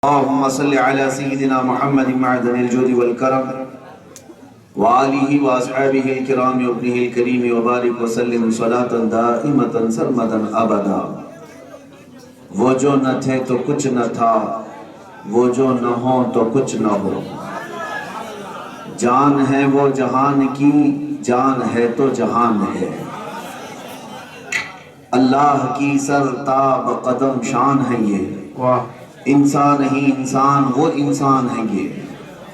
اللهم صل على سيدنا محمد معدن الجود والكرم وآله وأصحابه الكرام وابنه الكريم وبارك وسلم صلاة دائمة سرمدا أبدا۔ وہ جو نہ تھے تو کچھ نہ تھا، وہ جو نہ ہو تو کچھ نہ ہو، جان ہے وہ جہان کی، جان ہے تو جہان ہے، اللہ کی سرتاب قدم شان ہے یہ، انسان ہی انسان وہ انسان ہے یہ،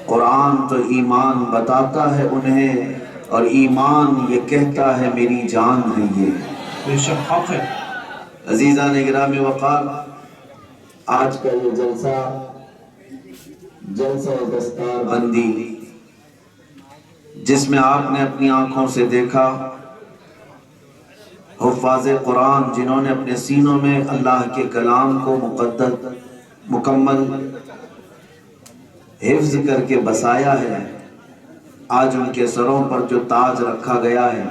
قرآن تو ایمان بتاتا ہے انہیں اور ایمان یہ کہتا ہے میری جان ہے یہ۔ بے شک حق ہے۔ عزیزان گرامی وقار، آج کا یہ جلسہ دستار بندی جس میں آپ نے اپنی آنکھوں سے دیکھا حفاظ قرآن جنہوں نے اپنے سینوں میں اللہ کے کلام کو مکمل حفظ کر کے بسایا ہے، آج ان کے سروں پر جو تاج رکھا گیا ہے،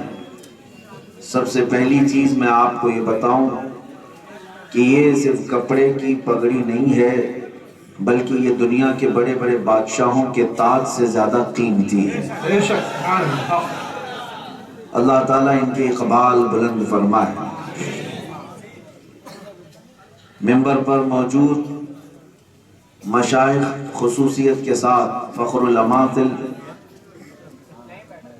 سب سے پہلی چیز میں آپ کو یہ بتاؤں کہ یہ صرف کپڑے کی پگڑی نہیں ہے بلکہ یہ دنیا کے بڑے بڑے بادشاہوں کے تاج سے زیادہ قیمتی ہے۔ اللہ تعالیٰ ان کی اقبال بلند فرمائے۔ منبر پر موجود مشائخ خصوصیت کے ساتھ فخر الاماثل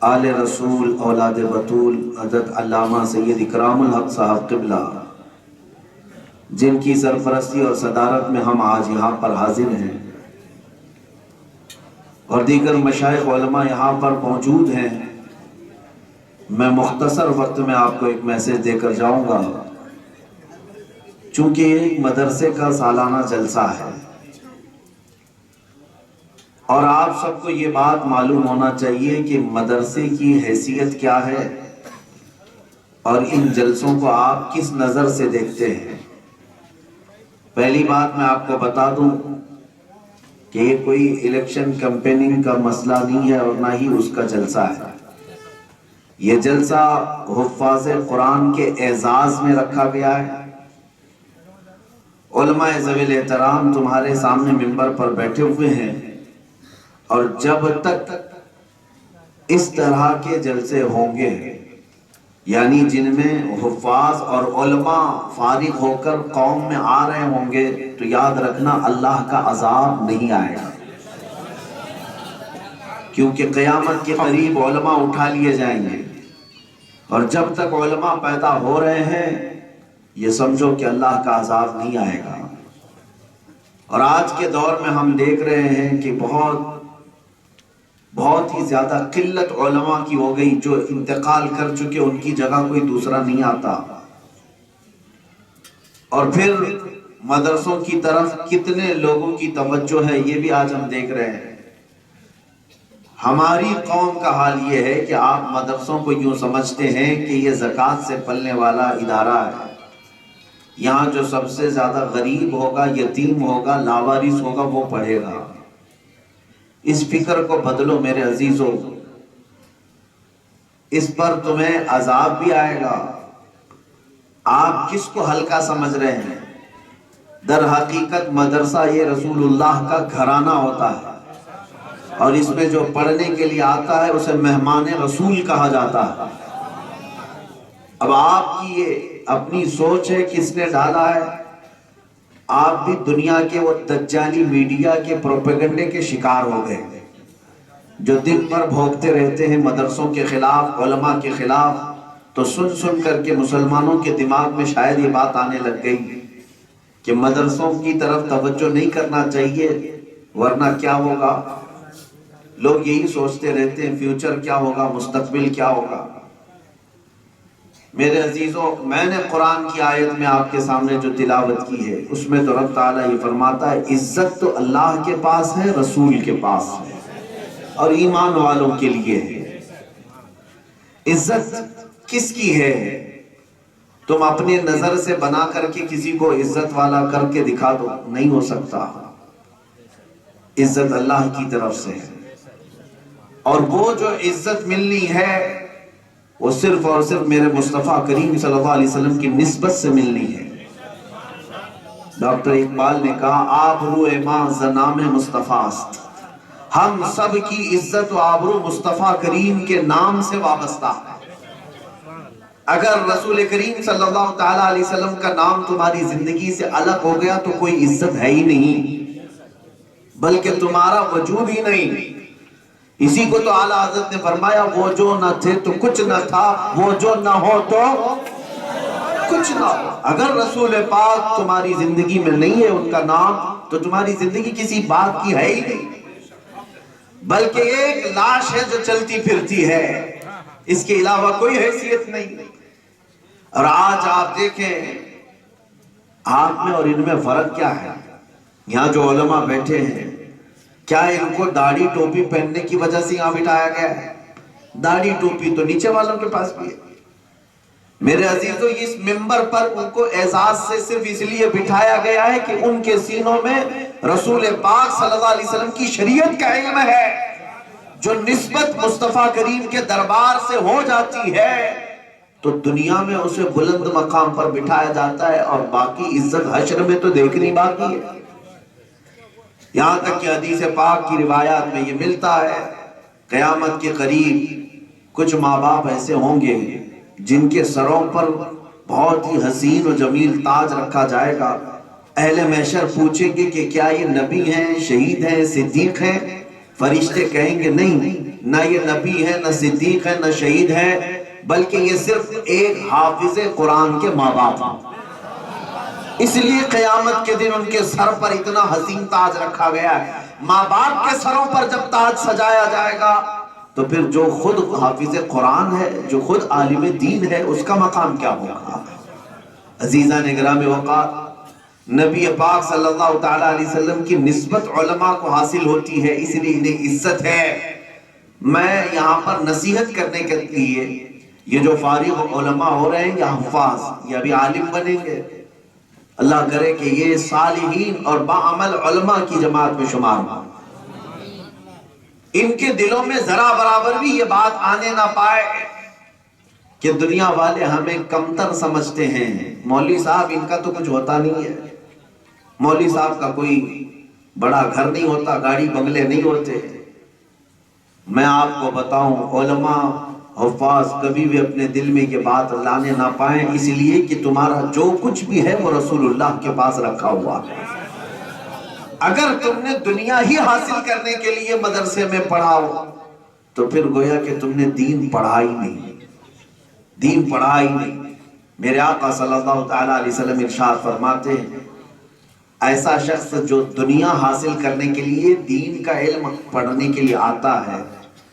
آل رسول اولاد بطول حضرت علامہ سید اکرام الحق صاحب قبلہ، جن کی سرپرستی اور صدارت میں ہم آج یہاں پر حاضر ہیں، اور دیگر مشائخ علماء یہاں پر موجود ہیں، میں مختصر وقت میں آپ کو ایک میسج دے کر جاؤں گا چونکہ یہ ایک مدرسے کا سالانہ جلسہ ہے اور آپ سب کو یہ بات معلوم ہونا چاہیے کہ مدرسے کی حیثیت کیا ہے اور ان جلسوں کو آپ کس نظر سے دیکھتے ہیں۔ پہلی بات میں آپ کو بتا دوں کہ یہ کوئی الیکشن کمپیننگ کا مسئلہ نہیں ہے اور نہ ہی اس کا جلسہ ہے۔ یہ جلسہ حفاظ قرآن کے اعزاز میں رکھا گیا ہے۔ علماء ذوی الاحترام تمہارے سامنے منبر پر بیٹھے ہوئے ہیں اور جب تک اس طرح کے جلسے ہوں گے، یعنی جن میں حفاظ اور علماء فارغ ہو کر قوم میں آ رہے ہوں گے، تو یاد رکھنا اللہ کا عذاب نہیں آئے گا، کیونکہ قیامت کے قریب علماء اٹھا لیے جائیں گے، اور جب تک علماء پیدا ہو رہے ہیں یہ سمجھو کہ اللہ کا عذاب نہیں آئے گا۔ اور آج کے دور میں ہم دیکھ رہے ہیں کہ بہت ہی زیادہ قلت علماء کی ہو گئی، جو انتقال کر چکے ان کی جگہ کوئی دوسرا نہیں آتا، اور پھر مدرسوں کی طرف کتنے لوگوں کی توجہ ہے یہ بھی آج ہم دیکھ رہے ہیں۔ ہماری قوم کا حال یہ ہے کہ آپ مدرسوں کو یوں سمجھتے ہیں کہ یہ زکوٰۃ سے پلنے والا ادارہ ہے، یہاں جو سب سے زیادہ غریب ہوگا، یتیم ہوگا، لاوارث ہوگا وہ پڑھے گا۔ اس فکر کو بدلو میرے عزیزو، اس پر تمہیں عذاب بھی آئے گا۔ آپ کس کو ہلکا سمجھ رہے ہیں؟ در حقیقت مدرسہ یہ رسول اللہ کا گھرانہ ہوتا ہے، اور اس میں جو پڑھنے کے لیے آتا ہے اسے مہمان رسول کہا جاتا ہے۔ اب آپ کی یہ اپنی سوچ ہے کس نے ڈالا ہے، آپ بھی دنیا کے وہ دجالی میڈیا کے پروپیگنڈے کے شکار ہو گئے جو دن بھر بھونکتے رہتے ہیں مدرسوں کے خلاف، علماء کے خلاف، تو سن کر کے مسلمانوں کے دماغ میں شاید یہ بات آنے لگ گئی کہ مدرسوں کی طرف توجہ نہیں کرنا چاہیے ورنہ کیا ہوگا۔ لوگ یہی سوچتے رہتے ہیں فیوچر کیا ہوگا، مستقبل کیا ہوگا۔ میرے عزیزوں، میں نے قرآن کی آیت میں آپ کے سامنے جو تلاوت کی ہے اس میں تو رب تعالیٰ یہ فرماتا ہے عزت تو اللہ کے پاس ہے، رسول کے پاس ہے اور ایمان والوں کے لیے ہے۔ عزت کس کی ہے؟ تم اپنے نظر سے بنا کر کے کسی کو عزت والا کر کے دکھا دو، نہیں ہو سکتا۔ عزت اللہ کی طرف سے ہے، اور وہ جو عزت ملنی ہے وہ صرف اور صرف میرے مصطفیٰ کریم صلی اللہ علیہ وسلم کی نسبت سے ملنی ہے۔ ڈاکٹر اقبال نے کہا آبرو ماں زنام مصطفیٰ است، ہم سب کی عزت و آبرو مصطفیٰ کریم کے نام سے وابستہ ہے۔ اگر رسول کریم صلی اللہ تعالیٰ علیہ وسلم کا نام تمہاری زندگی سے الگ ہو گیا تو کوئی عزت ہے ہی نہیں، بلکہ تمہارا وجود ہی نہیں۔ اسی کو تو اعلیٰ حضرت نے فرمایا وہ جو نہ تھے تو کچھ نہ تھا، وہ جو نہ ہو تو کچھ نہ ہو۔ اگر رسول پاک تمہاری زندگی میں نہیں ہے ان کا نام تو تمہاری زندگی کسی بات کی ہے ہی نہیں، بلکہ ایک لاش ہے جو چلتی پھرتی ہے، اس کے علاوہ کوئی حیثیت نہیں۔ اور آج آپ دیکھیں آپ میں اور ان میں فرق کیا ہے۔ یہاں جو علماء بیٹھے ہیں، کیا ان کو داڑھی ٹوپی پہننے کی وجہ سے یہاں بٹھایا گیا ہے؟ داڑھی ٹوپی تو نیچے والوں کے پاس بھی ہے۔ میرے عزیزو، اس ممبر پر ان کو اعزاز سے صرف اس لیے بٹھایا گیا ہے کہ ان کے سینوں میں رسول پاک صلی اللہ علیہ وسلم کی شریعت کا علم ہے۔ جو نسبت مصطفیٰ کریم کے دربار سے ہو جاتی ہے تو دنیا میں اسے بلند مقام پر بٹھایا جاتا ہے، اور باقی عزت حشر میں تو دیکھنی باقی ہے۔ یہاں تک کہ حدیث پاک کی روایات میں یہ ملتا ہے، قیامت کے قریب کچھ ماں باپ ایسے ہوں گے جن کے سروں پر بہت ہی حسین و جمیل تاج رکھا جائے گا۔ اہل محشر پوچھیں گے کہ کیا یہ نبی ہیں، شہید ہیں، صدیق ہیں؟ فرشتے کہیں گے نہیں، نہ یہ نبی ہے، نہ صدیق ہے، نہ شہید ہے، بلکہ یہ صرف ایک حافظ قرآن کے ماں باپ ہیں۔ اس لیے قیامت کے دن ان کے سر پر اتنا حسین تاج رکھا گیا ہے۔ ماں باپ کے سروں پر جب تاج سجایا جائے گا تو پھر جو خود حافظ قرآن ہے، جو خود عالم دین ہے، اس کا مقام کیا ہوگا؟ عزیزان گرامی وقار، نبی پاک صلی اللہ تعالیٰ علیہ وسلم کی نسبت علماء کو حاصل ہوتی ہے، اس لیے انہیں عزت ہے۔ میں یہاں پر نصیحت کرنے کے لیے، یہ جو فارغ علماء ہو رہے ہیں یا حفاظ، یہ ابھی عالم بنیں گے، اللہ کرے کہ یہ صالحین اور باعمل علماء کی جماعت میں شمار ہوں، ان کے دلوں میں ذرا برابر بھی یہ بات آنے نہ پائے کہ دنیا والے ہمیں کمتر سمجھتے ہیں۔ مولوی صاحب ان کا تو کچھ ہوتا نہیں ہے، مولوی صاحب کا کوئی بڑا گھر نہیں ہوتا، گاڑی بنگلے نہیں ہوتے۔ میں آپ کو بتاؤں، علماء حفاظ کبھی بھی اپنے دل میں یہ بات لانے نہ پائیں، اس لیے کہ تمہارا جو کچھ بھی ہے وہ رسول اللہ کے پاس رکھا ہوا ہے۔ اگر تم نے دنیا ہی حاصل کرنے کے لیے مدرسے میں پڑھا ہو تو پھر گویا کہ تم نے دین پڑھا ہی نہیں، دین پڑھا ہی نہیں۔ میرے آقا صلی اللہ تعالیٰ علیہ وسلم ارشاد فرماتے ہیں، ایسا شخص جو دنیا حاصل کرنے کے لیے دین کا علم پڑھنے کے لیے آتا ہے،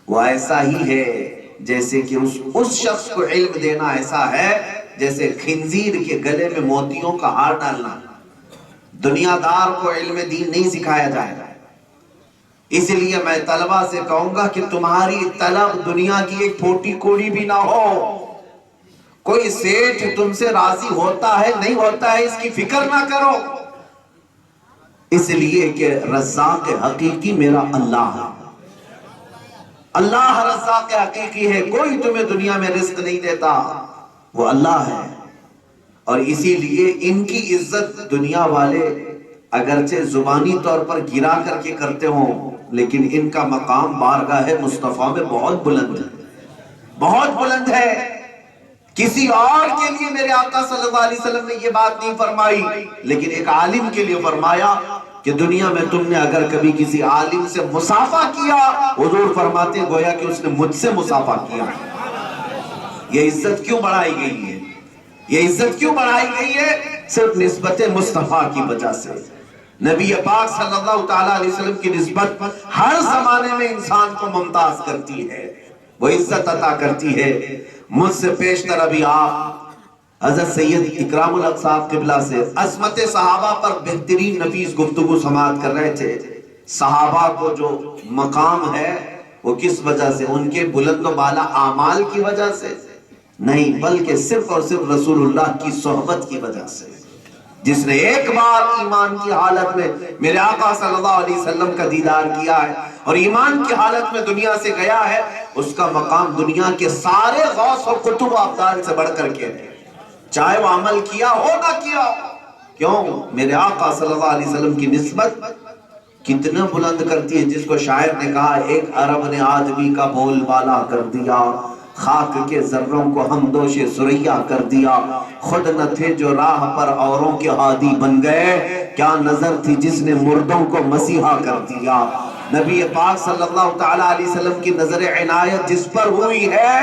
وہ ایسا ہی ہے جیسے کہ اس شخص کو علم دینا ایسا ہے جیسے خنزیر کے گلے میں موتیوں کا ہار ڈالنا۔ دنیا دار کو علم دین نہیں سکھایا جائے گا۔ اس لیے میں طلبہ سے کہوں گا کہ تمہاری طلب دنیا کی ایک پھوٹی کوڑی بھی نہ ہو۔ کوئی سیٹھ تم سے راضی ہوتا ہے نہیں ہوتا ہے اس کی فکر نہ کرو، اس لیے کہ رزاق حقیقی میرا اللہ ہے۔ اللہ رزاق حقیقی ہے، کوئی تمہیں دنیا میں رزق نہیں دیتا، وہ اللہ ہے۔ اور اسی لیے ان کی عزت دنیا والے اگرچہ زبانی طور پر گرا کر کے کرتے ہوں، لیکن ان کا مقام بارگاہ مصطفیٰ میں بہت بلند ہے، بہت بلند ہے۔ کسی اور کے لیے میرے آقا صلی اللہ علیہ وسلم نے یہ بات نہیں فرمائی، لیکن ایک عالم کے لیے فرمایا کہ دنیا میں تم نے اگر کبھی کسی عالم سے مصافحہ کیا، حضور فرماتے ہیں گویا کہ اس نے مجھ سے مصافحہ کیا۔ یہ عزت کیوں بڑھائی گئی ہے؟ یہ عزت کیوں بڑھائی گئی ہے؟ صرف نسبت مصطفیٰ کی وجہ سے۔ نبی پاک صلی اللہ تعالیٰ علیہ وسلم کی نسبت ہر زمانے میں انسان کو ممتاز کرتی ہے، وہ عزت عطا کرتی ہے۔ مجھ سے پیشتر ابھی آپ حضرت سید اکرام الحق صاحب قبلہ سے عظمت صحابہ پر بہترین نفیس گفتگو سماعت کر رہے تھے۔ صحابہ کو جو مقام ہے وہ کس وجہ سے؟ ان کے بلند و بالا اعمال کی وجہ سے نہیں، بلکہ صرف اور صرف رسول اللہ کی صحبت کی وجہ سے۔ جس نے ایک بار ایمان کی حالت میں میرے آقا صلی اللہ علیہ وسلم کا دیدار کیا ہے اور ایمان کی حالت میں دنیا سے گیا ہے، اس کا مقام دنیا کے سارے غوث و قطب و ابدال سے بڑھ کر کے ہے، چاہے وہ عمل کیا ہو نہ کیا ہو۔ کیوں؟ میرے آقا صلی اللہ علیہ وسلم کی نسبت کتنا بلند کرتی ہے، جس کو شاعر نے کہا ایک عرب نے آدمی کا بول بالا کر دیا، خاک کے ذروں کو ہمدوش ثریا کر دیا، خود نہ تھے جو راہ پر اوروں کے ہادی بن گئے، کیا نظر تھی جس نے مردوں کو مسیحا کر دیا۔ نبی پاک صلی اللہ تعالیٰ علیہ وسلم کی نظر عنایت جس پر ہوئی ہے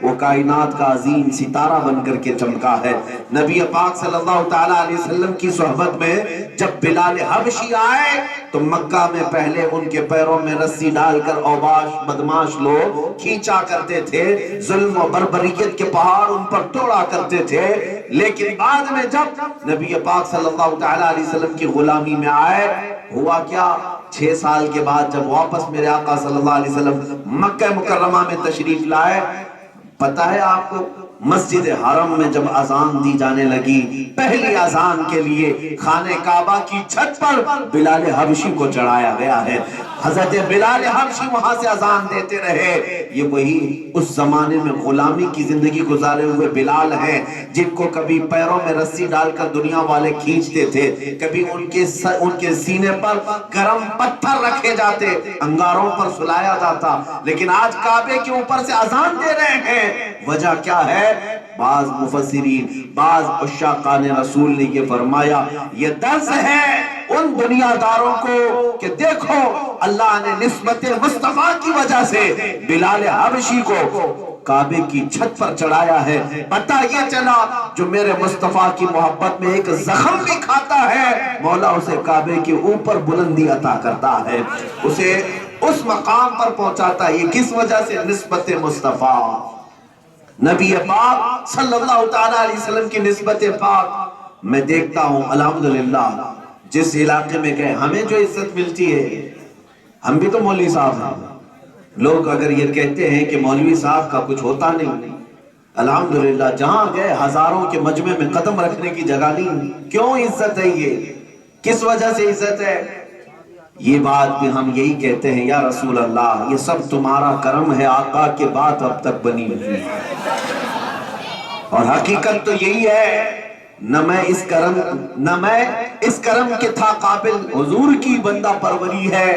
وہ کائنات کا عظیم ستارہ بن کر کے چمکا ہے۔ نبی پاک صلی اللہ تعالیٰ علیہ وسلم کی صحبت میں جب بلال حبشی آئے تو مکہ میں پہلے ان کے پیروں میں رسی ڈال کر اوباش بدماش لوگ کھینچا کرتے تھے، ظلم و بربریت کے پہاڑ ان پر توڑا کرتے تھے، لیکن بعد میں جب نبی پاک صلی اللہ تعالیٰ علیہ وسلم کی غلامی میں آئے، ہوا کیا؟ 6 سال کے بعد جب واپس میرے آقا صلی اللہ علیہ وسلم مکہ مکرمہ میں تشریف لائے، پتہ ہے آپ کو مسجد حرم میں جب اذان دی جانے لگی، پہلی اذان کے لیے خانہ کعبہ کی چھت پر بلال حبشی کو چڑھایا گیا ہے۔ حضرت بلال حبشی وہاں سے اذان دیتے رہے۔ یہ وہی اس زمانے میں غلامی کی زندگی گزارے ہوئے بلال ہیں جن کو کبھی پیروں میں رسی ڈال کر دنیا والے کھینچتے تھے، کبھی ان کے سینے پر گرم پتھر رکھے جاتے، انگاروں پر سلایا جاتا، لیکن آج کعبے کے اوپر سے اذان دے رہے ہیں۔ وجہ کیا ہے؟ بعض مفسرین، بعض عشاقان رسول نے یہ فرمایا یہ درس ہے ان دنیا داروں کو کہ دیکھو اللہ نے نسبت مصطفیٰ کی وجہ سے بلال حبشی کو کعبے کی چھت پر چڑھایا ہے۔ پتہ یہ چلا جو میرے مصطفیٰ کی محبت میں ایک زخم بھی کھاتا ہے، مولا اسے کعبے کے اوپر بلندی عطا کرتا ہے، اسے اس مقام پر پہنچاتا ہے۔ یہ کس وجہ سے؟ نسبت مصطفیٰ، نبی پاک صلی اللہ تعالیٰ علیہ وسلم کی نسبت پاک۔ میں دیکھتا ہوں الحمدللہ جس علاقے میں گئے ہمیں جو عزت ملتی ہے، ہم بھی تو مولوی صاحب ہیں، لوگ اگر یہ کہتے ہیں کہ مولوی صاحب کا کچھ ہوتا نہیں، الحمدللہ جہاں گئے ہزاروں کے مجمع میں قدم رکھنے کی جگہ نہیں۔ کیوں عزت ہے؟ یہ کس وجہ سے عزت ہے؟ یہ بات بھی ہم یہی کہتے ہیں یا رسول اللہ یہ سب تمہارا کرم ہے، آقا کے بات اب تک بنی ہوئی ہے، اور حقیقت تو یہی ہے، نہ میں اس کرم کے تھا قابل، حضور کی بندہ پروری ہے۔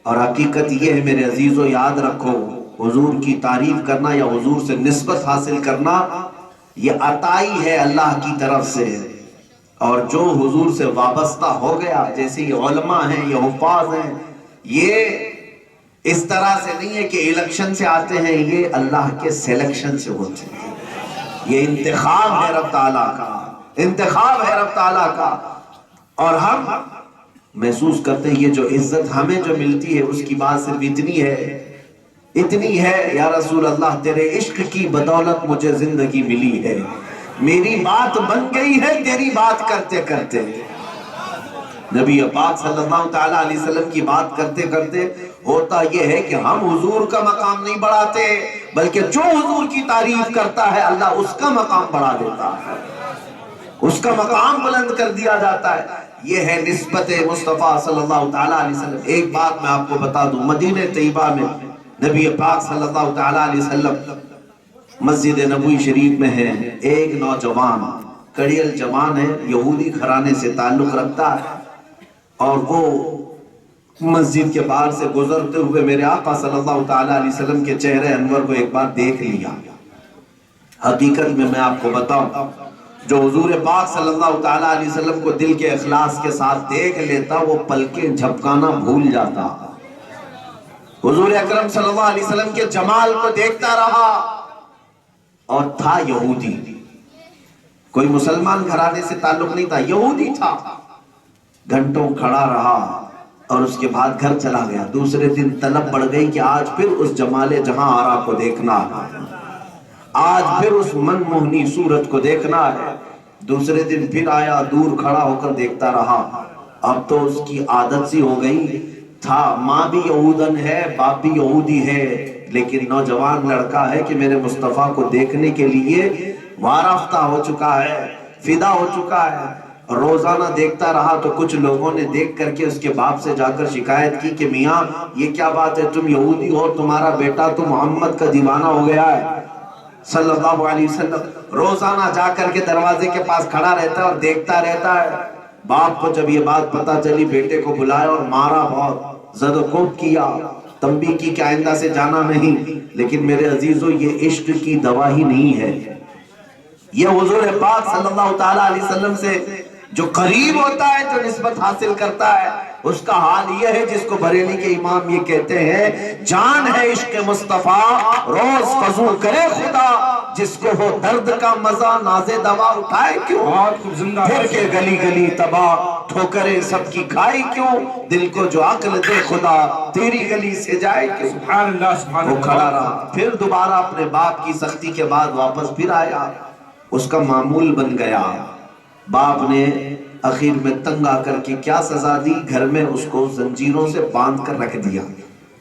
اور حقیقت یہ ہے میرے عزیزو، یاد رکھو حضور کی تعریف کرنا یا حضور سے نسبت حاصل کرنا یہ عطائی ہے اللہ کی طرف سے، اور جو حضور سے وابستہ ہو گیا، جیسے یہ علماء ہیں، یہ حفاظ ہیں، یہ اس طرح سے نہیں ہے کہ الیکشن سے آتے ہیں، یہ اللہ کے سیلیکشن سے ہوتے ہیں، یہ انتخاب ہے رب تعالیٰ کا، انتخاب ہے رب تعالیٰ کا۔ اور ہم محسوس کرتے ہیں یہ جو عزت ہمیں جو ملتی ہے اس کی بات صرف اتنی ہے یا رسول اللہ تیرے عشق کی بدولت مجھے زندگی ملی ہے، میری بات بن گئی ہے تیری بات کرتے کرتے۔ نبی پاک صلی اللہ تعالیٰ علیہ وسلم کی بات کرتے کرتے ہوتا یہ ہے کہ ہم حضور کا مقام نہیں بڑھاتے، بلکہ جو حضور کی تعریف کرتا ہے اللہ اس کا مقام بڑھا دیتا ہے، اس کا مقام بلند کر دیا جاتا ہے۔ یہ ہے نسبت مصطفیٰ صلی اللہ تعالیٰ علیہ وسلم۔ ایک بات میں آپ کو بتا دوں، مدینہ طیبہ میں نبی پاک صلی اللہ تعالیٰ علیہ وسلم مسجد نبوی شریف میں ہے، ایک نوجوان کڑیل جوان ہے، یہودی گھرانے سے تعلق رکھتا ہے، اور وہ مسجد کے باہر سے گزرتے ہوئے میرے آقا صلی اللہ تعالیٰ علیہ وسلم کے چہرے انور کو ایک بار دیکھ لیا۔ حقیقت میں آپ کو بتاؤں، جو حضور پاک صلی اللہ تعالیٰ علیہ وسلم کو دل کے اخلاص کے ساتھ دیکھ لیتا وہ پلکیں جھپکانا بھول جاتا، حضور اکرم صلی اللہ علیہ وسلم کے جمال کو دیکھتا رہا، اور تھا یہودی، کوئی مسلمان گھرانے سے تعلق نہیں تھا، یہودی تھا۔ گھنٹوں کھڑا رہا اور اس کے بعد گھر چلا گیا۔ دوسرے دن طلب بڑھ گئی کہ آج پھر اس جمال جہاں آرا کو دیکھنا ہے، آج پھر اس من موہنی صورت کو دیکھنا ہے۔ دوسرے دن پھر آیا، دور کھڑا ہو کر دیکھتا رہا۔ اب تو اس کی عادت سی ہو گئی تھا، ماں بھی یہودن ہے، باپ بھی یہودی ہے، لیکن نوجوان لڑکا ہے کہ میرے مصطفیٰ کو دیکھنے کے لیے وارفتہ ہو چکا ہے، فدا ہو چکا ہے۔ روزانہ دیکھتا رہا تو کچھ لوگوں نے دیکھ کر کے اس کے باپ سے جا کر شکایت کی کہ میاں یہ کیا بات ہے، تم یہودی ہو، تمہارا بیٹا تو محمد کا دیوانہ ہو گیا ہے صلی اللہ علیہ وسلم۔ روزانہ جا کر کے دروازے کے پاس کھڑا رہتا ہے اور دیکھتا رہتا ہے۔ باپ کو جب یہ بات پتا چلی بیٹے کو بلایا اور مارا، بہت زد و کوب کیا، تنبیہ کی کہ آئندہ سے جانا نہیں۔ لیکن میرے عزیزو یہ عشق کی دوا ہی نہیں ہے، یہ حضور پاک صلی اللہ تعالیٰ علیہ وسلم سے جو قریب ہوتا ہے، جو نسبت حاصل کرتا ہے، اس کا حال یہ ہے جس کو بریلی کے امام یہ کہتے ہیں، جان ہے عشق مصطفیٰ روز فضول کرے خدا، جس کو ہو درد کا مزہ ناز دوا اٹھائے کیوں، پھر کے گلی گلی تباہ ٹھوکریں سب کی کھائی کیوں، دل کو جو عقل دے خدا تیری گلی سے جائے کیوں۔ سبحان اللہ سبحان وہ اللہ۔ کھڑا رہا، پھر دوبارہ اپنے باپ کی سختی کے بعد واپس پھر آیا، اس کا معمول بن گیا۔ باپ نے اخیر میں تنگ آ کر کے کیا سزا دی، گھر میں اس کو زنجیروں سے باندھ کر رکھ دیا،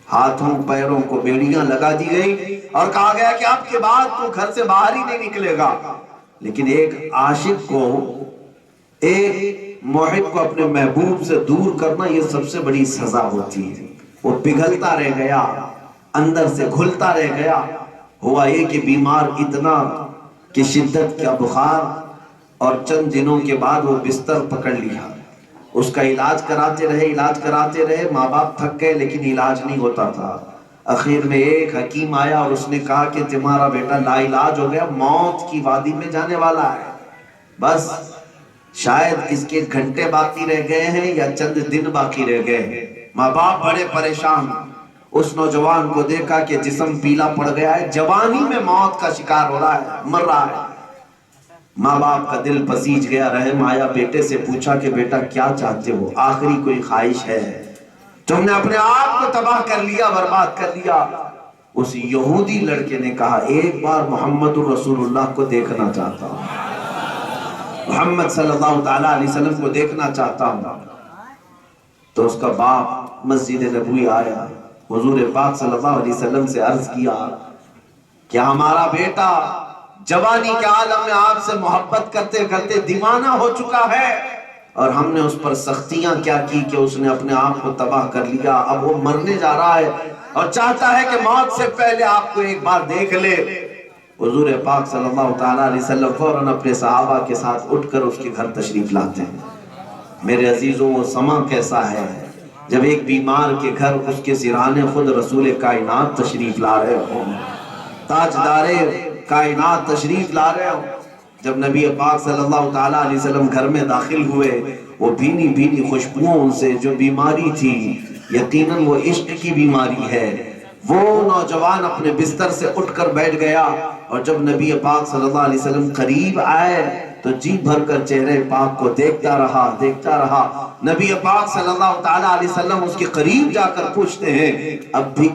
ہاتھوں پیروں کو بیڑیاں لگا دی گئی اور کہا گیا کہ اب کے بعد تو گھر سے باہر ہی نہیں نکلے گا۔ لیکن ایک عاشق کو، ایک محب کو اپنے محبوب سے دور کرنا یہ سب سے بڑی سزا ہوتی ہے۔ وہ پگھلتا رہ گیا، اندر سے گھلتا رہ گیا۔ ہوا یہ کہ بیمار اتنا کہ شدت کا بخار، اور چند دنوں کے بعد وہ بستر پکڑ لیا۔ اس کا علاج کراتے رہے، ماں باپ تھک گئے لیکن علاج نہیں ہوتا تھا۔ اخیر میں ایک حکیم آیا اور اس نے کہا کہ تمہارا بیٹا لا علاج ہو گیا، موت کی وادی میں جانے والا ہے، بس شاید اس کے گھنٹے باقی رہ گئے ہیں یا چند دن باقی رہ گئے ہیں۔ ماں باپ بڑے پریشان، اس نوجوان کو دیکھا کہ جسم پیلا پڑ گیا ہے، جوانی میں موت کا شکار ہو رہا ہے، مر رہا ہے۔ ماں باپ کا دل پسیج گیا، رحم آیا، بیٹے سے پوچھا کہ بیٹا کیا چاہتے ہو، آخری کوئی خواہش ہے؟ تم نے اپنے آپ کو تباہ کر لیا، برباد کر لیا۔ اس یہودی لڑکے نے کہا ایک بار محمد الرسول اللہ کو دیکھنا چاہتا ہوں، محمد صلی اللہ تعالیٰ علیہ وسلم کو دیکھنا چاہتا ہوں۔ تو اس کا باپ مسجد نبوی آیا، حضور پاک صلی اللہ علیہ وسلم سے عرض کیا کہ ہمارا بیٹا جوانی کے عالم میں آپ سے محبت کرتے کرتے دیوانہ ہو چکا ہے، اور ہم نے اس پر سختیاں کیا کی کہ اس نے اپنے آپ کو تباہ کر لیا، اب وہ مرنے جا رہا ہے اور چاہتا ہے کہ موت سے پہلے آپ کو ایک بار دیکھ لے۔ حضور پاک صلی اللہ تعالیٰ علیہ وسلم فوراً اپنے صحابہ کے ساتھ اٹھ کر اس کے گھر تشریف لاتے ہیں۔ میرے عزیزوں وہ سماں کیسا ہے جب ایک بیمار کے گھر اس کے سرحان خود رسول کائنات تشریف لا رہے ہوں، تاجدار کائنات تشریف لا رہے ہوں۔ جب نبی پاک صلی اللہ تعالیٰ علیہ وسلم گھر میں داخل ہوئے، وہ بھینی بھینی خوشبوؤں سے جو بیماری تھی، یقیناً وہ عشق کی بیماری ہے، وہ نوجوان اپنے بستر سے اٹھ کر بیٹھ گیا، اور جب نبی پاک صلی اللہ علیہ وسلم قریب آئے تو جی بھر کر چہرے پاک کو دیکھتا رہا۔ نبی پاک صلی اللہ تعالیٰ علیہ وسلم اس کے قریب جا کر پوچھتے ہیں اب بھی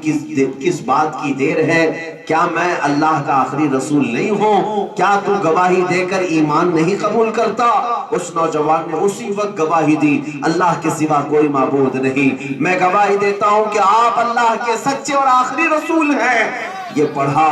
کس بات کی دیر ہے، کیا میں اللہ کا آخری رسول نہیں ہوں؟ کیا تو گواہی دے کر ایمان نہیں قبول کرتا؟ اس نوجوان نے اسی وقت گواہی دی، اللہ کے سوا کوئی معبود نہیں، میں گواہی دیتا ہوں کہ آپ اللہ کے سچے اور آخری رسول ہیں۔ یہ پڑھا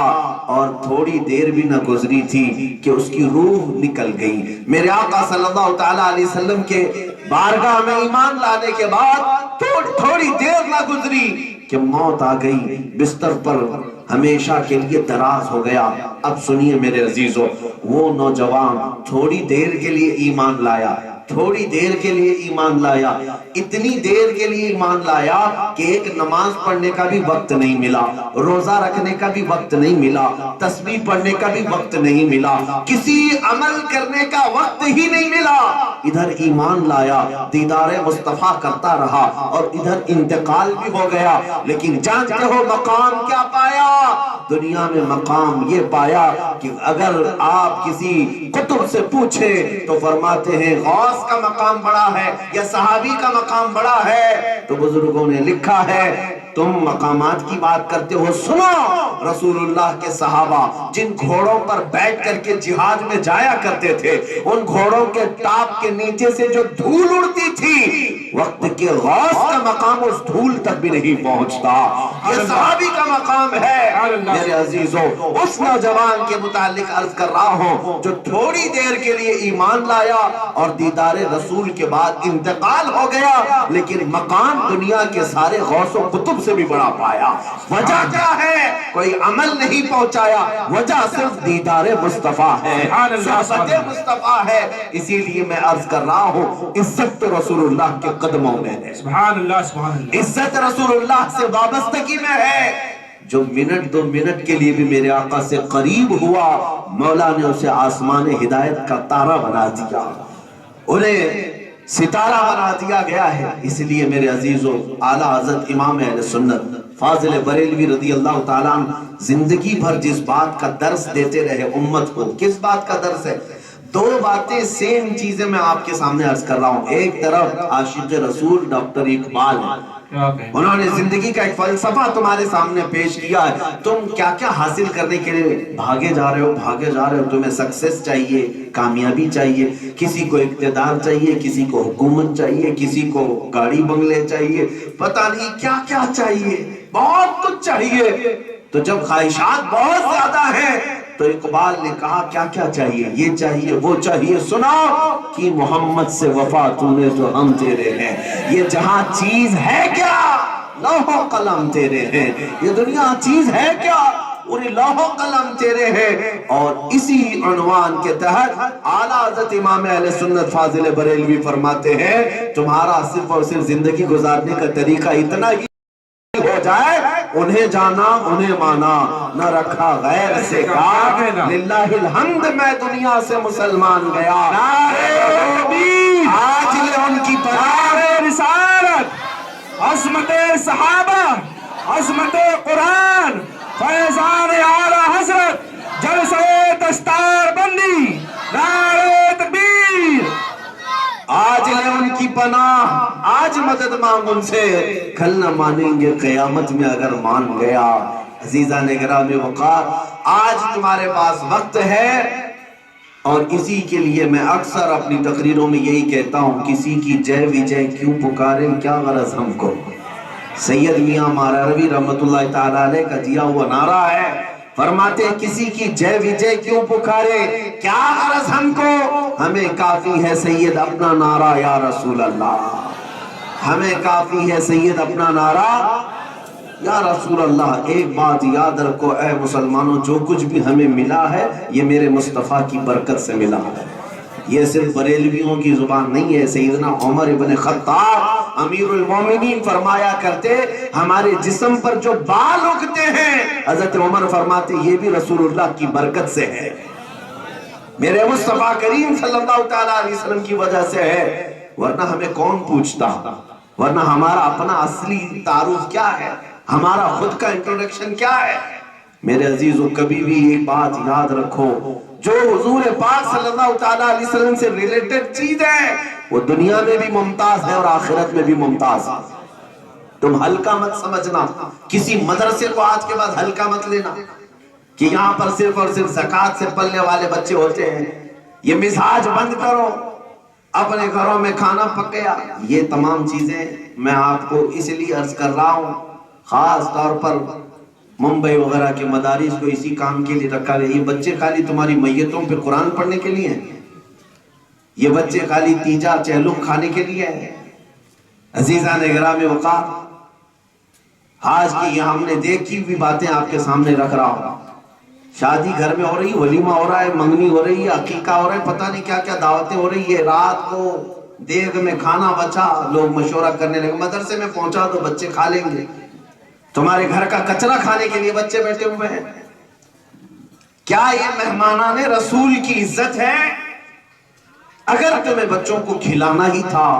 اور تھوڑی دیر بھی نہ گزری تھی کہ اس کی روح نکل گئی۔ میرے آقا صلی اللہ تعالیٰ علیہ وسلم کے بارگاہ میں ایمان لانے کے بعد تھوڑی دیر نہ گزری کہ موت آ گئی، بستر پر ہمیشہ کے لیے دراز ہو گیا۔ اب سنیے میرے عزیزو، وہ نوجوان تھوڑی دیر کے لیے ایمان لایا، تھوڑی دیر کے لیے ایمان لایا، اتنی دیر کے لیے ایمان لایا کہ ایک نماز پڑھنے کا بھی وقت نہیں ملا، روزہ رکھنے کا بھی وقت نہیں ملا، تسبیح پڑھنے کا بھی وقت نہیں ملا، کسی عمل کرنے کا وقت ہی نہیں ملا۔ ادھر ایمان لایا، دیدار مصطفیٰ کرتا رہا، اور ادھر انتقال بھی ہو گیا۔ لیکن جانتے ہو مقام کیا پایا؟ دنیا میں مقام یہ پایا کہ اگر آپ کسی قطب سے پوچھیں تو فرماتے ہیں غوث کا مقام بڑا ہے یا صحابی کا مقام بڑا ہے، تو بزرگوں نے لکھا ہے تم مقامات کی بات کرتے ہو، سنو رسول اللہ کے صحابہ جن گھوڑوں پر بیٹھ کر کے جہاد میں جایا کرتے تھے، ان گھوڑوں کے ٹاپ کے نیچے سے جو دھول اڑتی تھی، وقت کے غوث کا مقام اس دھول تک بھی نہیں پہنچتا، یہ صحابی کا مقام ہے۔ میرے عزیزوں، اس نوجوان کے متعلق عرض کر رہا ہوں جو تھوڑی دیر کے لیے ایمان لایا اور دیدار رسول کے بعد انتقال ہو گیا، لیکن مقام دنیا کے سارے غوث و قطب ہم سے بھی بڑا پایا. وجہ کیا ہے؟ کوئی عمل نہیں پہنچایا، وجہ صرف دیدار مصطفیٰ ہے، صحبت مصطفیٰ ہے. اسی لیے میں عرض کر رہا ہوں عزت تو رسول اللہ کے قدموں میں ہے. سبحان اللہ سبحان اللہ. عزت رسول اللہ سے وابستگی میں ہے. جو منٹ دو منٹ کے لیے بھی میرے آقا سے قریب ہوا، مولا نے اسے آسمان ہدایت کا تارا بنا دیا، انہیں ستارہ بنا دیا گیا ہے. اس لیے میرے عزیزو، اعلیٰ حضرت امام اہل سنت فاضل بریلوی رضی اللہ تعالیٰ عنہ زندگی بھر جس بات کا درس دیتے رہے امت کو، کس بات کا درس ہے؟ دو باتیں سیم چیزیں میں آپ کے سامنے عرض کر رہا ہوں. ایک طرف عاشق رسول ڈاکٹر اقبال ہیں، انہوں نے زندگی کا ایک فلسفہ تمہارے سامنے پیش کیا ہے. تم کیا کیا حاصل کرنے کے لیے بھاگے جا رہے ہو. تمہیں سکسیس چاہیے، کامیابی چاہیے، کسی کو اقتدار چاہیے، کسی کو حکومت چاہیے، کسی کو گاڑی بنگلے چاہیے، پتہ نہیں کیا کیا چاہیے، بہت کچھ چاہیے. تو جب خواہشات بہت زیادہ ہیں تو اقبال نے کہا کیا کیا چاہیے؟ یہ چاہیے، وہ چاہیے. سنا کہ محمد سے وفا تو نے تو ہم تیرے ہیں. یہ جہاں چیز ہے کیا؟ لوح و قلم تیرے ہیں. یہ دنیا چیز ہے کیا؟ پوری لوح و قلم تیرے ہیں. اور اسی عنوان کے تحت اعلیٰ حضرت امام اہل سنت فاضل بریلوی فرماتے ہیں تمہارا صرف اور صرف زندگی گزارنے کا طریقہ اتنا ہی ہو جائے، انہیں جانا انہیں مانا، نہ رکھا غیر سے کام. للہ الحمد میں دنیا سے مسلمان گیا. آج لے ان کی پناہ رسالت، عظمت صحابہ، عظمت قرآن، فیضان اعلیٰ حضرت، جلسہ دستار بندی، نعرہ تکبیر. آج لے ان کی پناہ، آج مدد مانگ ان سے، کل نہ مانیں گے قیامت میں اگر مان گیا. عزیزان گرام وقار، آج تمہارے پاس وقت ہے اور اسی کے لیے میں اکثر اپنی تقریروں میں یہی کہتا ہوں، کسی کی جے وجے کیوں پکاریں، کیا غرض ہم کو. سید میاں ماراروی رحمت اللہ تعالیٰ علیہ کا دیا ہوا نعرہ ہے، فرماتے ہیں کسی کی جے وجے کیوں پکارے، کیا غرض ہم کو، ہمیں کافی ہے سید اپنا نعرہ یا رسول اللہ. ہمیں کافی ہے سید اپنا نعرہ یا رسول اللہ. ایک بات یاد رکھو اے مسلمانوں، جو کچھ بھی ہمیں ملا ہے یہ میرے مصطفیٰ کی برکت سے ملا ہے. یہ صرف بریلویوں کی زبان نہیں ہے. سیدنا عمر ابن خطاب امیر المومنین فرمایا کرتے ہمارے جسم پر جو بال اگتے ہیں، حضرت عمر فرماتے یہ بھی رسول اللہ کی برکت سے ہے، میرے مصطفیٰ کریم صلی اللہ تعالیٰ علیہ وسلم کی وجہ سے ہے. ورنہ ہمیں کون پوچھتا، ورنہ ہمارا اپنا اصلی تعارف کیا ہے، ہمارا خود کا انٹروڈکشن کیا ہے. میرے عزیزو، کبھی بھی ایک بات یاد رکھو، جو حضور پاک صلی اللہ تعالیٰ علیہ وسلم سے ریلیٹڈ چیز ہے وہ دنیا میں بھی ممتاز ہے اور آخرت میں بھی ممتاز ہے. تم ہلکا مت سمجھنا، کسی مدرسے کو آج کے بعد ہلکا مت لینا کہ یہاں پر صرف اور صرف زکوٰۃ سے پلنے والے بچے ہوتے ہیں. یہ مزاج بند کرو، اپنے گھروں میں کھانا پک گیا. یہ تمام چیزیں میں آپ کو اس لیے عرض کر رہا ہوں، خاص طور پر ممبئی وغیرہ کے مدارس کو اسی کام کے لیے رکھا گیا. یہ بچے خالی تمہاری میتوں پہ قرآن پڑھنے کے لیے ہیں، یہ بچے خالی تیجا چہلم کھانے کے لیے ہیں. عزیزان گرام وقار، آج کی یہ ہم نے دیکھی ہوئی باتیں آپ کے سامنے رکھ رہا ہوں. شادی گھر میں ہو رہی، ولیمہ ہو رہا ہے، منگنی ہو رہی ہے، عقیقہ ہو رہا ہے، پتہ نہیں کیا کیا دعوتیں ہو رہی ہے. رات کو دیگ میں کھانا بچا، لوگ مشورہ کرنے لگے مدرسے میں پہنچا تو بچے کھا لیں گے. تمہارے گھر کا کچرا کھانے کے لیے بچے بیٹھے ہوئے ہیں. کیا یہ مہمانان رسول کی عزت ہے؟ اگر تمہیں بچوں کو کھلانا ہی تھا،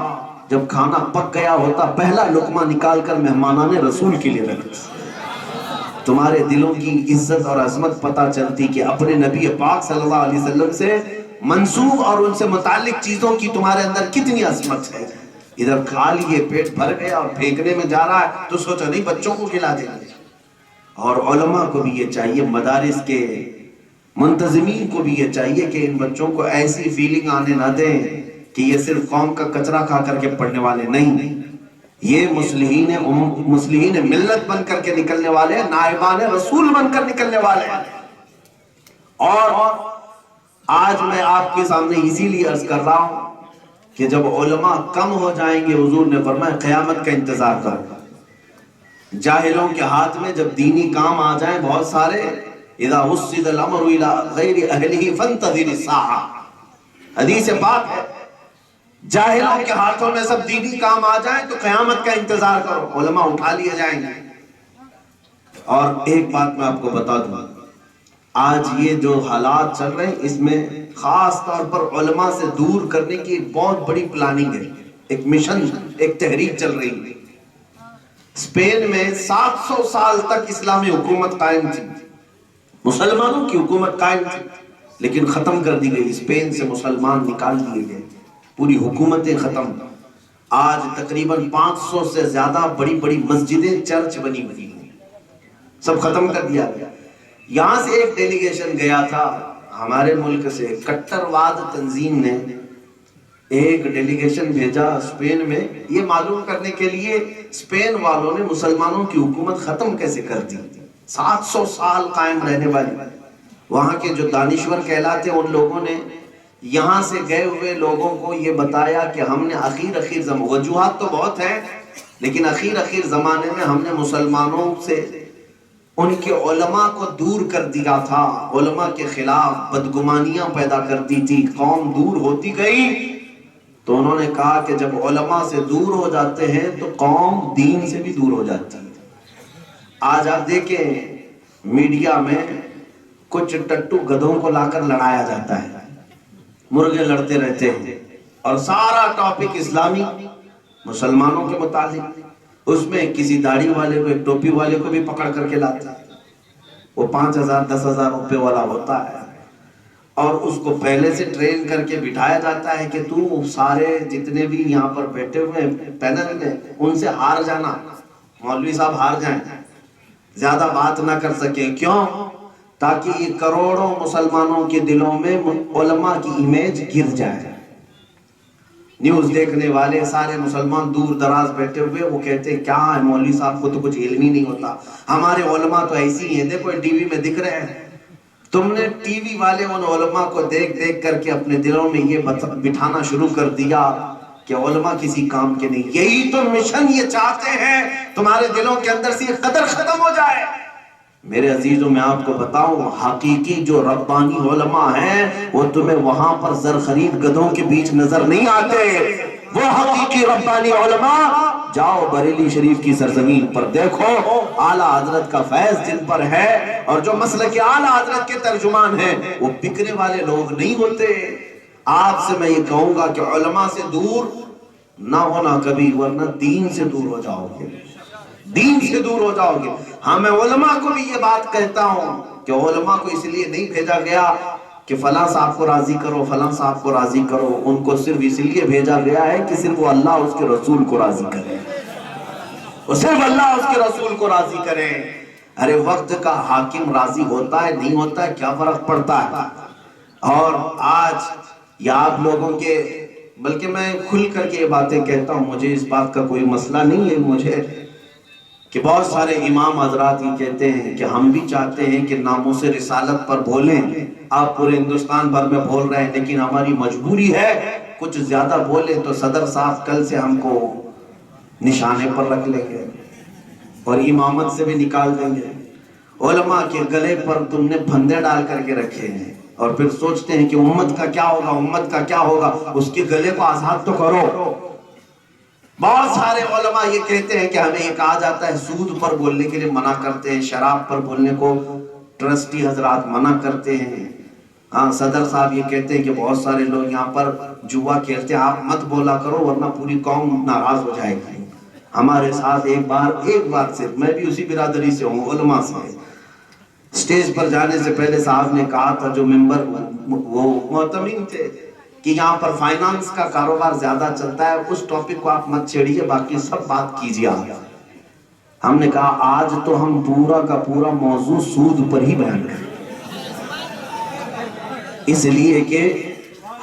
جب کھانا پک گیا ہوتا پہلا لقمہ نکال کر مہمانان رسول کے لیے رکھتے. تمہارے دلوں کی عزت اور عظمت پتہ چلتی کہ اپنے نبی پاک صلی اللہ علیہ وسلم سے منسوب اور ان سے متعلق چیزوں کی تمہارے اندر کتنی عظمت ہے. ادھر کھا لیے، پیٹ بھر گیا اور پھینکنے میں جا رہا ہے تو سوچا نہیں بچوں کو کھلا دیں گے. اور علماء کو بھی یہ چاہیے، مدارس کے منتظمین کو بھی یہ چاہیے کہ ان بچوں کو ایسی فیلنگ آنے نہ دیں کہ یہ صرف قوم کا کچرا کھا کر کے پڑھنے والے نہیں، یہ مصلحین ملت بن کر کے نکلنے والے ہیں، نائبان رسول بن کر نکلنے والے ہیں. اور آج میں آپ کے سامنے اسی لیے عرض کر رہا ہوں کہ جب علماء کم ہو جائیں گے، حضور نے فرمایا قیامت کا انتظار کرو. جاہلوں کے ہاتھ میں جب دینی کام آ جائیں بہت سارے، اذا وسد الامر الى غیر اہلہ فانتظر الساعہ، حدیث پاک ہے، جاہلوں کے ہاتھوں میں سب دینی کام آ جائیں تو قیامت کا انتظار کرو، علماء اٹھا لیے جائیں گے۔ اور ایک بات میں آپ کو بتا دوں، آج یہ جو حالات چل رہے ہیں اس میں خاص طور پر علماء سے دور کرنے کی ایک بہت بڑی پلاننگ ہے، ایک مشن، ایک تحریک چل رہی ہے۔ اسپین میں 700 سال تک اسلامی حکومت قائم تھی، مسلمانوں کی حکومت قائم تھی، لیکن ختم کر دی گئی، اسپین سے مسلمان نکال دیے گئے، پوری حکومتیں ختم۔ آج تقریباً 500 سے زیادہ بڑی بڑی مسجدیں، چرچ بنی ہوئی ہیں، سب ختم کر دیا گیا۔ یہاں سے ایک ڈیلیگیشن گیا تھا ہمارے ملک سے، کٹر واد تنظیم نے ایک ڈیلیگیشن بھیجا اسپین میں، یہ معلوم کرنے کے لیے اسپین والوں نے مسلمانوں کی حکومت ختم کیسے کر دی، 700 سال قائم رہنے والی۔ وہاں کے جو دانشور کہلاتے ان لوگوں نے یہاں سے گئے ہوئے لوگوں کو یہ بتایا کہ ہم نے اخیر وجوہات تو بہت ہیں، لیکن اخیر زمانے میں ہم نے مسلمانوں سے ان کے علماء کو دور کر دیا تھا، علماء کے خلاف بدگمانیاں پیدا کر دی تھی، قوم دور ہوتی گئی۔ تو انہوں نے کہا کہ جب علماء سے دور ہو جاتے ہیں تو قوم دین سے بھی دور ہو جاتی ہے۔ آج آپ دیکھیں میڈیا میں کچھ ٹٹو گدھوں کو لا کر لڑایا جاتا ہے، مرغے لڑتے رہتے ہیں، اور سارا ٹاپک اسلامی مسلمانوں کے متعلق، اس میں کسی داڑھی والے کو، ایک ٹوپی والے کو بھی پکڑ کر کے لاتے ہیں، وہ 5,000 10,000 روپے والا ہوتا ہے، اور اس کو پہلے سے ٹرین کر کے بٹھایا جاتا ہے کہ تو سارے جتنے بھی یہاں پر بیٹھے ہوئے پینل میں ان سے ہار جانا، مولوی صاحب ہار جائیں، زیادہ بات نہ کر سکیں، کیوں؟ تاکہ یہ کروڑوں مسلمانوں کے دلوں میں علماء کی امیج گر جائے۔ نیوز دیکھنے والے سارے مسلمان دور دراز بیٹھے ہوئے وہ کہتے ہیں کیا ہے مولوی صاحب کو تو کچھ علم ہی نہیں ہوتا، ہمارے علماء تو ایسی ہیں، دیکھو ٹی وی میں دکھ رہے ہیں۔ تم نے ٹی وی والے ان علماء کو دیکھ دیکھ کر کے اپنے دلوں میں یہ بٹھانا شروع کر دیا کہ علماء کسی کام کے نہیں۔ یہی تو مشن یہ چاہتے ہیں تمہارے دلوں کے اندر سے یہ قدر ختم ہو جائے۔ میرے عزیزوں میں آپ کو بتاؤں، حقیقی جو ربانی علماء ہیں وہ تمہیں وہاں پر زر خرید گدھوں کے بیچ نظر نہیں آتے، وہ حقیقی ربانی علماء جاؤ بریلی شریف کی سرزمین پر دیکھو، اعلیٰ حضرت کا فیض جن پر ہے، اور جو مسلک اعلیٰ حضرت کے ترجمان ہیں وہ بکنے والے لوگ نہیں ہوتے۔ آپ سے میں یہ کہوں گا کہ علماء سے دور نہ ہونا کبھی، ورنہ دین سے دور ہو جاؤ گے، دین سے دور ہو جاؤ گے۔ ہاں میں علماء کو بھی یہ بات کہتا ہوں کہ علماء کو اس لیے نہیں بھیجا گیا کہ فلاں صاحب کو راضی کرو، فلاں صاحب کو راضی کرو، ان کو صرف اس لیے بھیجا گیا ہے کہ صرف وہ اللہ اس کے رسول کو راضی کرے، وہ صرف اللہ اس کے رسول کو راضی کرے۔ ارے وقت کا حاکم راضی ہوتا ہے نہیں ہوتا ہے کیا فرق پڑتا ہے؟ اور آج یہ آپ لوگوں کے، بلکہ میں کھل کر کے یہ باتیں کہتا ہوں، مجھے اس بات کا کوئی مسئلہ نہیں ہے مجھے کہ بہت سارے امام حضرات یہ کہتے ہیں کہ ہم بھی چاہتے ہیں کہ ناموس رسالت پر بولیں، آپ پورے ہندوستان بھر میں بول رہے ہیں، لیکن ہماری مجبوری ہے کچھ زیادہ بولیں تو صدر صاحب کل سے ہم کو نشانے پر رکھ لیں گے اور امامت سے بھی نکال دیں گے۔ علماء کے گلے پر تم نے پھندے ڈال کر کے رکھے ہیں اور پھر سوچتے ہیں کہ امت کا کیا ہوگا، امت کا کیا ہوگا، اس کے گلے کو آزاد تو کرو۔ بہت سارے علماء یہ کہتے ہیں کہ ہمیں یہ کہا جاتا ہے سود پر بولنے کے لیے منع کرتے ہیں، شراب پر بولنے کو ٹرسٹی حضرات منع کرتے ہیں، ہاں صدر صاحب یہ کہتے ہیں کہ بہت سارے لوگ یہاں پر جوا کھیلتے ہیں، آپ مت بولا کرو ورنہ پوری قوم ناراض ہو جائے گی۔ ہمارے ساتھ ایک بار سے میں بھی اسی برادری سے ہوں، علماء سے، سٹیج پر جانے سے پہلے صاحب نے کہا تھا جو ممبر وہ معتمین تھے کہ یہاں پر فائنانس کا کاروبار زیادہ چلتا ہے، اس ٹاپک کو آپ مت چھیڑیے، باقی سب بات کیجیے آپ۔ ہم نے کہا آج تو ہم پورا کا پورا موضوع سود پر ہی بیان کریں، اس لیے کہ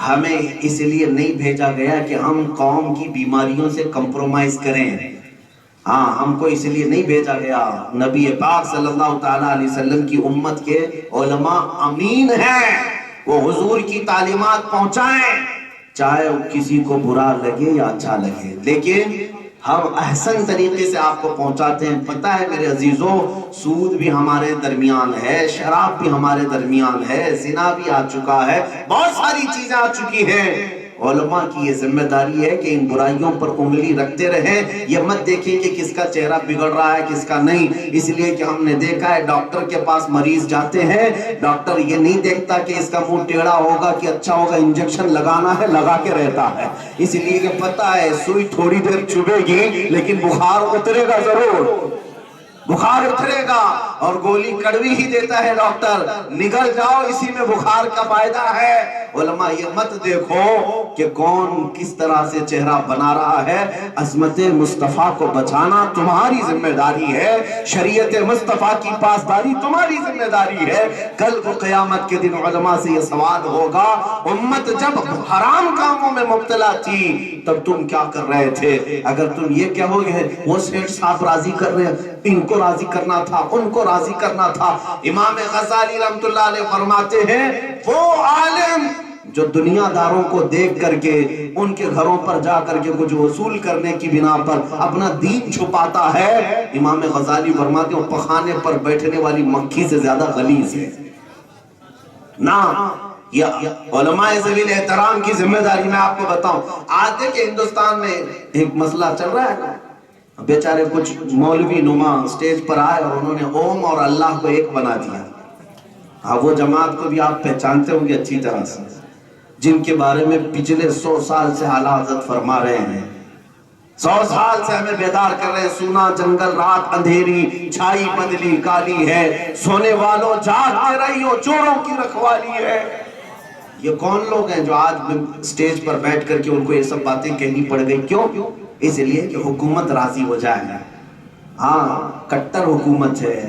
ہمیں اس لیے نہیں بھیجا گیا کہ ہم قوم کی بیماریوں سے کمپرومائز کریں، ہاں ہم کو اس لیے نہیں بھیجا گیا۔ نبی پاک صلی اللہ تعالیٰ علیہ وسلم کی امت کے علماء امین ہیں، وہ حضور کی تعلیمات پہنچائیں، چاہے کسی کو برا لگے یا اچھا لگے، لیکن ہم احسن طریقے سے آپ کو پہنچاتے ہیں. پتہ ہے میرے عزیزوں، سود بھی ہمارے درمیان ہے، شراب بھی ہمارے درمیان ہے، زنا بھی آ چکا ہے، بہت ساری چیزیں آ چکی ہیں. علماء کی یہ ذمہ داری ہے کہ ان برائیوں پر انگلی رکھتے رہیں. یہ مت دیکھیں کہ کس کا چہرہ بگڑ رہا ہے کس کا نہیں، اس لیے کہ ہم نے دیکھا ہے ڈاکٹر کے پاس مریض جاتے ہیں، ڈاکٹر یہ نہیں دیکھتا کہ اس کا منہ ٹیڑھا ہوگا کہ اچھا ہوگا، انجیکشن لگانا ہے لگا کے رہتا ہے. اس لیے کہ پتہ ہے سوئی تھوڑی دیر چبھے گی لیکن بخار اترے گا ضرور، بخار اترے گا. اور گولی کڑوی ہی دیتا ہے ڈاکٹر، نگل جاؤ اسی میں بخار کا فائدہ ہے. علماء یہ مت دیکھو کہ کون کس طرح سے چہرہ بنا رہا ہے. عظمت مصطفیٰ کو بچانا تمہاری ذمہ داری ہے، شریعت مصطفیٰ کی پاسداری تمہاری ذمہ داری ہے. کل کو قیامت کے دن علماء سے یہ سوال ہوگا، امت جب حرام کاموں میں مبتلا تھی تب تم کیا کر رہے تھے؟ اگر تم یہ کہو گے وہ سیٹھ صاحب راضی کر رہے ہیں، ان کو راضی کرنا تھا، ان کو راضی کرنا تھا. امام غزالی رحمت اللہ علیہ فرماتے ہیں وہ عالم جو دنیا داروں کو دیکھ کر کے ان کے گھروں پر جا کر کے کچھ وصول کرنے کی بنا پر اپنا دین چھپاتا ہے، امام غزالی فرماتے ہیں وہ پخانے پر بیٹھنے والی مکھی سے زیادہ غلیظ ہے. نا یہ علماء ذویل احترام کی ذمہ داری میں آپ کو بتاؤں. آج دیکھیں ہندوستان میں ایک مسئلہ چل رہا ہے، بیچارے کچھ مولوی نما سٹیج پر آئے اور انہوں نے اوم اور اللہ کو ایک بنا دیا. ہاں وہ جماعت کو بھی آپ پہچانتے ہوں گے اچھی طرح سے، جن کے بارے میں پچھلے 100 سال سے اعلیٰ حضرت فرما رہے ہیں، 100 سال سے ہمیں بیدار کر رہے ہیں. سونا جنگل رات اندھیری، چھائی بدلی کالی ہے، سونے والوں جاگتے رہیو چوروں کی رکھوالی ہے. یہ کون لوگ ہیں جو آج سٹیج پر بیٹھ کر کے ان کو یہ سب باتیں کہنی پڑ گئی؟ کیوں؟ اس لیے کہ حکومت راضی ہو جائے. ہاں کٹر حکومت ہے،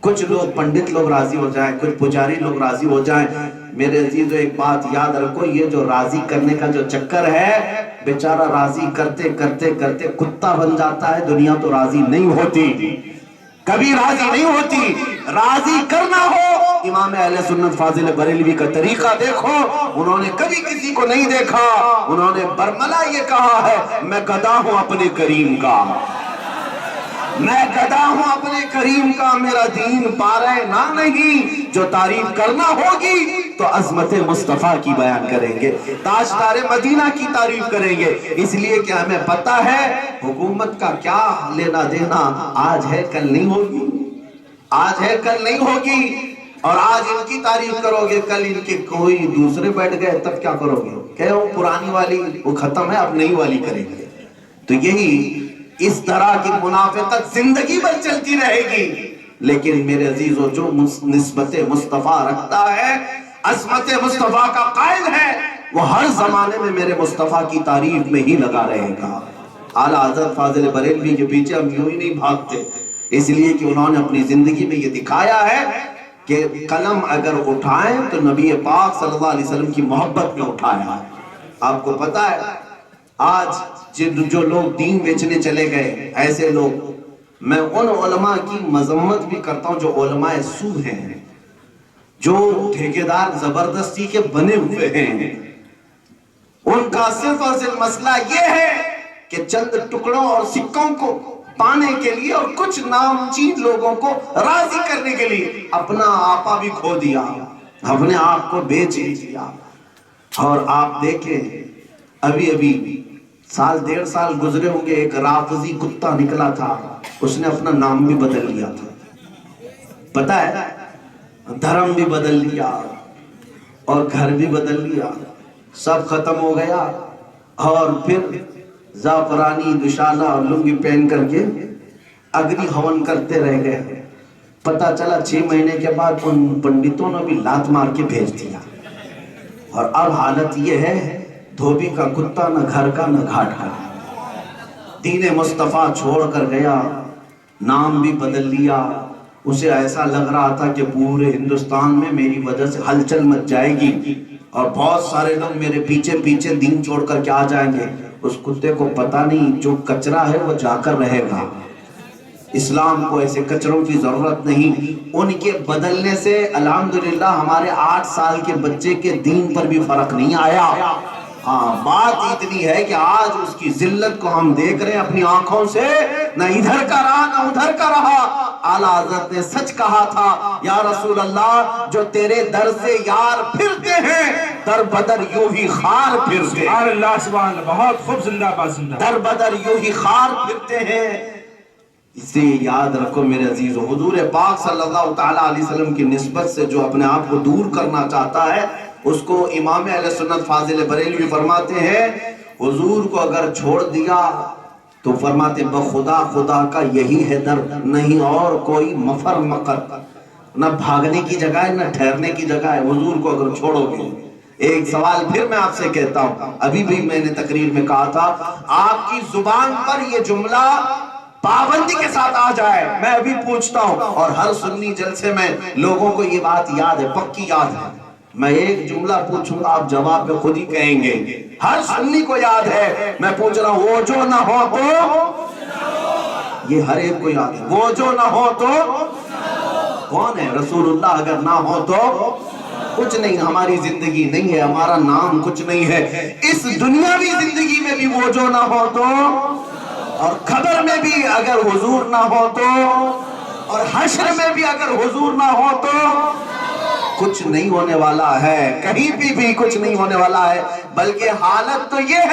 کچھ لوگ پنڈت لوگ راضی ہو جائیں، کچھ پجاری لوگ راضی ہو جائیں. میرے عزیزو ایک بات یاد رکھو، یہ جو راضی کرنے کا جو چکر ہے، بیچارہ راضی کرتے کرتے کرتے کتا بن جاتا ہے. دنیا تو راضی نہیں ہوتی، کبھی راضی نہیں ہوتی. راضی کرنا ہو امام اہل سنت فاضل بریلوی کا طریقہ دیکھو، انہوں نے کبھی کسی کو نہیں دیکھا، انہوں نے برملا یہ کہا ہے میں گدا ہوں اپنے کریم کا، میں گدا ہوں اپنے کریم کا، میرا دین پارہ نہ نہیں. جو تعریف کرنا ہوگی تو عظمت مصطفیٰ کی بیان کریں گے، تاجدار مدینہ کی تعریف کریں گے. اس لیے کہ ہمیں پتہ ہے حکومت کا کیا لینا دینا، آج ہے کل نہیں ہوگی، آج ہے کل نہیں ہوگی. اور آج ان کی تعریف کرو گے، کل ان کے کوئی دوسرے بیٹھ گئے تب کیا کرو گے؟ کہ وہ پرانی والی وہ ختم ہے، اب نئی والی کریں گے. تو یہی اس طرح کی منافقت زندگی بھر چلتی رہے گی. لیکن میرے عزیزو جو نسبت مصطفیٰ رکھتا ہے، عظمت مصطفیٰ کا قائل ہے، وہ ہر زمانے میں میرے مصطفیٰ کی تعریف میں ہی لگا رہے گا. اعلیٰ حضرت فاضل بریلوی کے پیچھے ہم یوں ہی نہیں بھاگتے، اس لیے کہ انہوں نے اپنی زندگی میں یہ دکھایا ہے کہ قلم اگر اٹھائیں تو نبی پاک صلی اللہ علیہ وسلم کی محبت میں اٹھایا. آپ کو پتا ہے آج جو لوگ دین بیچنے چلے گئے، ایسے لوگ، میں ان علماء کی مذمت بھی کرتا ہوں جو علماء سو ہیں، جو ٹھیکیدار زبردستی کے بنے ہوئے ہیں. ان کا صرف اور صرف مسئلہ یہ ہے کہ چند ٹکڑوں اور سکوں کو پانے کے لیے اور کچھ نامچین لوگوں کو راضی کرنے کے لیے اپنا آپا بھی کھو دیا، اپنے آپ کو بیچ دیا. اور آپ دیکھیں ابھی سال 1.5 سال گزرے ہوں گے، ایک رافضی کتا نکلا تھا، اس نے اپنا نام بھی بدل لیا تھا. پتہ ہے دھرم بھی بدل لیا اور گھر بھی بدل لیا، سب ختم ہو گیا. اور پھر زعفرانی دشالہ اور لنگی پہن کر کے اگنی ہون کرتے رہ گئے. پتہ چلا 6 مہینے کے بعد ان پنڈتوں نے بھی لات مار کے بھیج دیا. اور اب حالت یہ ہے دھوبی کا کتا، نہ گھر کا نہ گھاٹ کا. دین مصطفیٰ چھوڑ کر گیا، نام بھی بدل لیا. اسے ایسا لگ رہا تھا کہ پورے ہندوستان میں میری وجہ سے ہلچل مچ جائے گی اور بہت سارے لوگ میرے پیچھے پیچھے دین چھوڑ کر کے آ جائیں گے. اس کتے کو پتہ نہیں جو کچرا ہے وہ جا کر رہے گا. اسلام کو ایسے کچروں کی ضرورت نہیں. ان کے بدلنے سے الحمدللہ ہمارے 8 سال کے بچے کے دین پر بھی فرق نہیں آیا. ہاں بات اتنی ہے کہ آج اس کی ذلت کو ہم دیکھ رہے ہیں اپنی آنکھوں سے، نہ ادھر کا رہا نہ ادھر کا رہا۔ اعلیٰ حضرت نے سچ کہا تھا، یا رسول اللہ جو تیرے در سے یار پھرتے ہیں در بدر یوں ہی خار پھرتے ہیں۔ سبحان اللہ سبحان اللہ، بہت خوب، زندہ باد زندہ باد۔ در بدر یوں ہی خار پھرتے ہیں۔ اس لیے یاد رکھو میرے عزیزو، حضور پاک صلی اللہ تعالیٰ علیہ وسلم کی نسبت سے جو اپنے آپ کو دور کرنا چاہتا ہے، اس کو امام اہل سنت فاضل بریلوی فرماتے ہیں حضور کو اگر چھوڑ دیا تو فرماتے بخدا خدا کا یہی ہے در، نہیں اور کوئی مفر مقر، نہ بھاگنے کی جگہ ہے نہ ٹھہرنے کی جگہ ہے حضور کو اگر چھوڑو گے۔ ایک سوال پھر میں آپ سے کہتا ہوں، ابھی بھی میں نے تقریر میں کہا تھا، آپ کی زبان پر یہ جملہ پابندی کے ساتھ آ جائے، میں ابھی پوچھتا ہوں، اور ہر سنی جلسے میں لوگوں کو یہ بات یاد ہے، پکی یاد ہے، میں ایک جملہ پوچھوں گا آپ جواب پہ خود ہی کہیں گے، ہر سنی کو یاد ہے، میں پوچھ رہا ہوں وہ جو نہ ہو تو، یہ ہر ایک کو یاد ہے، وہ جو نہ ہو تو کون ہے؟ رسول اللہ اگر نہ ہو تو کچھ نہیں، ہماری زندگی نہیں ہے، ہمارا نام کچھ نہیں ہے، اس دنیاوی زندگی میں بھی وہ جو نہ ہو تو، اور قبر میں بھی اگر حضور نہ ہو تو، اور حشر میں بھی اگر حضور نہ ہو تو کچھ نہیں ہونے والا ہے، کہیں بھی کچھ نہیں ہونے والا ہے، بلکہ حالت تو یہ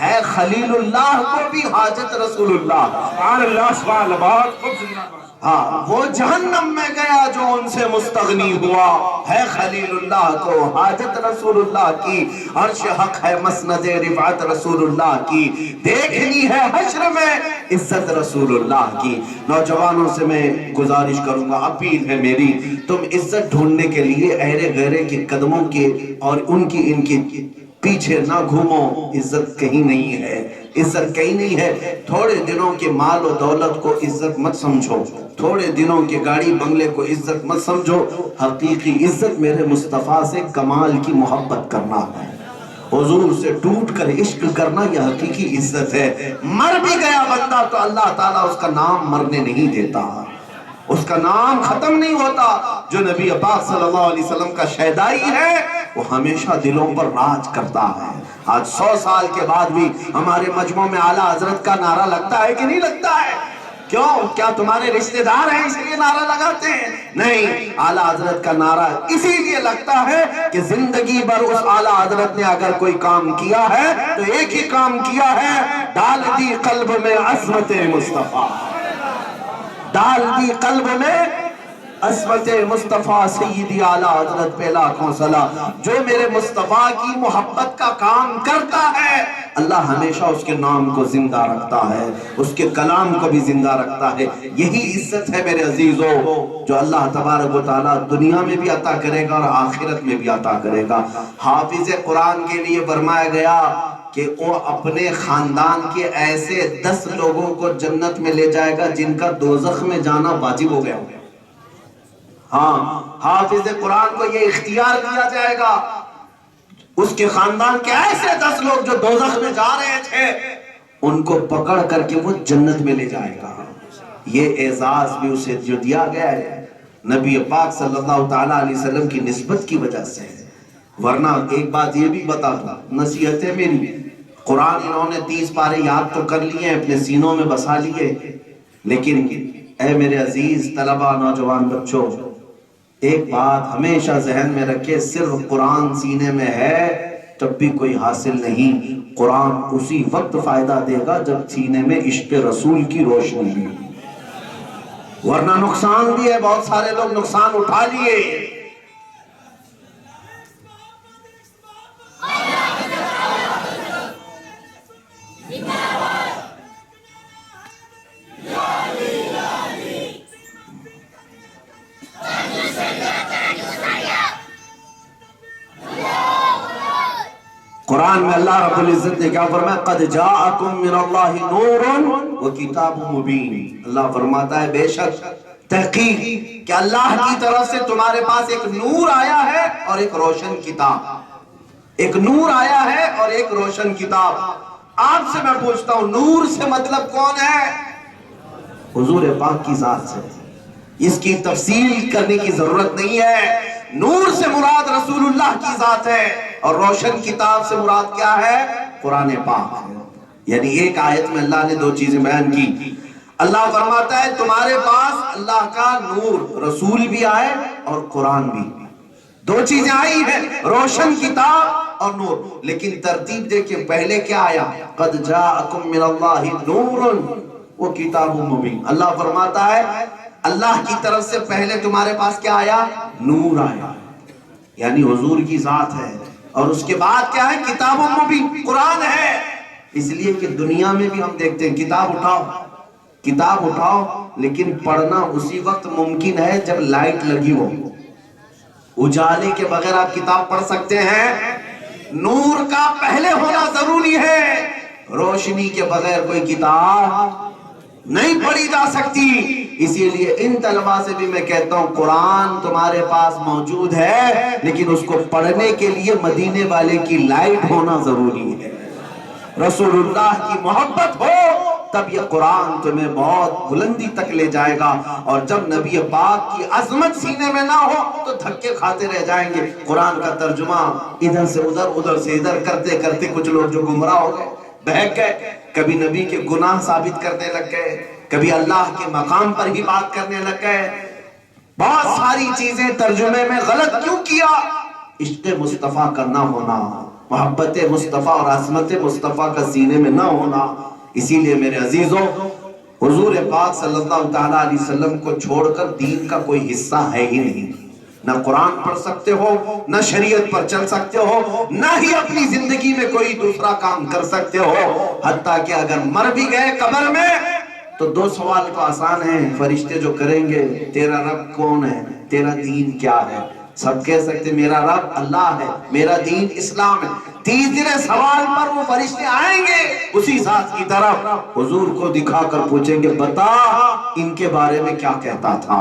ہے خلیل اللہ کو بھی حاجت رسول اللہ۔ سبحان اللہ سبحان اللہ، بہت خوب، زندہ باد۔ ہاں وہ جہنم میں گیا جو ان سے مستغنی ہوا، ہے خلیل اللہ کو حاجت رسول اللہ کی، عرش حق ہے مسند رفعت رسول اللہ کی، دیکھنی ہے حشر میں عزت رسول اللہ کی۔ نوجوانوں سے میں گزارش کروں گا، اپیل ہے میری، تم عزت ڈھونڈنے کے لیے اہرے غیرے کے قدموں کے اور ان کی پیچھے نہ گھومو، عزت کہیں نہیں ہے، عزت کہیں نہیں ہے۔ تھوڑے دنوں کے مال و دولت کو عزت مت سمجھو، تھوڑے دنوں کے گاڑی بنگلے کو عزت مت سمجھو، حقیقی عزت میرے مصطفیٰ سے کمال کی محبت کرنا ہے، حضور سے ٹوٹ کر عشق کرنا، یہ حقیقی عزت ہے۔ مر بھی گیا بندہ تو اللہ تعالیٰ اس کا نام مرنے نہیں دیتا، اس کا نام ختم نہیں ہوتا۔ جو نبی پاک صلی اللہ علیہ وسلم کا شیدائی ہے وہ ہمیشہ دلوں پر راج کرتا ہے۔ آج 100 سال کے بعد بھی ہمارے مجمع میں اعلیٰ حضرت کا نعرہ لگتا ہے کہ نہیں لگتا ہے؟ کیوں؟ کیا تمہارے رشتہ دار ہیں اس لیے نعرہ لگاتے ہیں؟ نہیں، اعلیٰ حضرت کا نعرہ اسی لیے لگتا ہے کہ زندگی بھر اس اعلیٰ حضرت نے اگر کوئی کام کیا ہے تو ایک ہی کام کیا ہے، ڈال دی قلب میں عظمت مصطفیٰ، ڈال دی قلب میں عظمت مصطفیٰ سیدی اعلیٰ حضرت پہ لاکھوں سلام۔ جو میرے مصطفیٰ کی محبت کا کام کرتا ہے اللہ ہمیشہ اس کے نام کو زندہ رکھتا ہے، اس کے کلام کو بھی زندہ رکھتا ہے۔ یہی عزت ہے میرے عزیزو جو اللہ تبارک و تعالیٰ دنیا میں بھی عطا کرے گا اور آخرت میں بھی عطا کرے گا۔ حافظ قرآن کے لیے فرمایا گیا کہ وہ اپنے خاندان کے ایسے 10 لوگوں کو جنت میں لے جائے گا جن کا دوزخ میں جانا واجب ہو گیا ہوگا۔ ہاں، حافظ قرآن کو یہ اختیار دیا جائے گا، اس کے خاندان کے ایسے 10 لوگ جو دوزخ میں جا رہے تھے ان کو پکڑ کر کے وہ جنت میں لے جائے گا۔ یہ اعزاز بھی اسے جو دیا گیا ہے نبی پاک صلی اللہ تعالیٰ علیہ وسلم کی نسبت کی وجہ سے ہے۔ ورنہ ایک بات یہ بھی بتا دوں، نصیحت ہے میری، قرآن انہوں نے 30 پارے یاد تو کر لیے ہیں، اپنے سینوں میں بسا لیے، لیکن اے میرے عزیز طلبہ، نوجوان بچوں، ایک بات ہمیشہ ذہن میں رکھے، صرف قرآن سینے میں ہے تب بھی کوئی حاصل نہیں، قرآن اسی وقت فائدہ دے گا جب سینے میں عشق رسول کی روشنی بھی، ورنہ نقصان بھی ہے، بہت سارے لوگ نقصان اٹھا لیے۔ قرآن میں اللہ رب العزت نے کیا فرمایا؟ قد جاءکم من اللہ نور وکتاب مبین۔ اللہ فرماتا ہے بے شک تحقیق کہ اللہ کی طرف سے تمہارے پاس ایک نور آیا ہے اور ایک روشن کتاب، ایک نور آیا ہے اور ایک روشن کتاب۔ آپ سے میں پوچھتا ہوں نور سے مطلب کون ہے؟ حضور پاک کی ذات سے، اس کی تفصیل کرنے کی ضرورت نہیں ہے، نور سے مراد رسول اللہ کی ذات ہے۔ اور روشن کتاب سے مراد کیا ہے؟ قرآن پاک ہے۔ یعنی ایک آیت میں اللہ نے دو چیزیں بیان کی۔ اللہ فرماتا ہے تمہارے پاس اللہ کا نور، رسول بھی آئے اور قرآن بھی، دو چیزیں آئی ہیں، روشن کتاب اور نور۔ لیکن ترتیب دیکھیں، پہلے کیا آیا؟ قد جاءکم من اللہ نور و کتاب مبین۔ اللہ فرماتا ہے اللہ کی طرف سے پہلے تمہارے پاس کیا آیا؟ نور آیا، یعنی حضور کی ذات ہے، اور اس کے بعد کیا ہے؟ کتاب مبین، قرآن ہے۔ اس لیے کہ دنیا میں بھی ہم دیکھتے ہیں کتاب اٹھاؤ لیکن پڑھنا اسی وقت ممکن ہے جب لائٹ لگی ہو۔ اجالے کے بغیر آپ کتاب پڑھ سکتے ہیں؟ نور کا پہلے ہونا ضروری ہے، روشنی کے بغیر کوئی کتاب نہیں پڑھی جا سکتی۔ اسی لیے ان طلباء سے بھی میں کہتا ہوں قرآن تمہارے پاس موجود ہے، لیکن اس کو پڑھنے کے لیے مدینے والے کی لائٹ ہونا ضروری ہے، رسول اللہ کی محبت ہو، تب یہ قرآن تمہیں بہت بلندی تک لے جائے گا۔ اور جب نبی پاک کی عظمت سینے میں نہ ہو تو دھکے کھاتے رہ جائیں گے۔ قرآن کا ترجمہ ادھر سے ادھر، ادھر سے ادھر کرتے کرتے کچھ لوگ جو گمراہ ہو گئے، بہک گئے، کبھی نبی کے گناہ ثابت کرنے لگ گئے، کبھی اللہ کے مقام پر ہی بات کرنے لگ گئے۔ بہت ساری چیزیں ترجمے میں غلط کیوں کیا؟ عشق مصطفیٰ کا نہ ہونا، محبت مصطفیٰ اور عظمت مصطفیٰ کا سینے میں نہ ہونا۔ اسی لیے میرے عزیزوں، حضور پاک صلی اللہ تعالیٰ علیہ وسلم کو چھوڑ کر دین کا کوئی حصہ ہے ہی نہیں۔ نہ قرآن پڑھ سکتے ہو، نہ شریعت پر چل سکتے ہو، نہ ہی اپنی زندگی میں کوئی دوسرا کام کر سکتے ہو۔ حتیٰ کہ اگر مر بھی گئے قبر میں تو دو سوال تو آسان ہیں، فرشتے جو کریں گے تیرا رب کون ہے، تیرا دین کیا ہے؟ سب کہہ سکتے میرا رب اللہ ہے، میرا دین اسلام ہے۔ تیسرے سوال پر وہ فرشتے آئیں گے اسی ذات کی طرف، حضور کو دکھا کر پوچھیں گے بتا ان کے بارے میں کیا کہتا تھا۔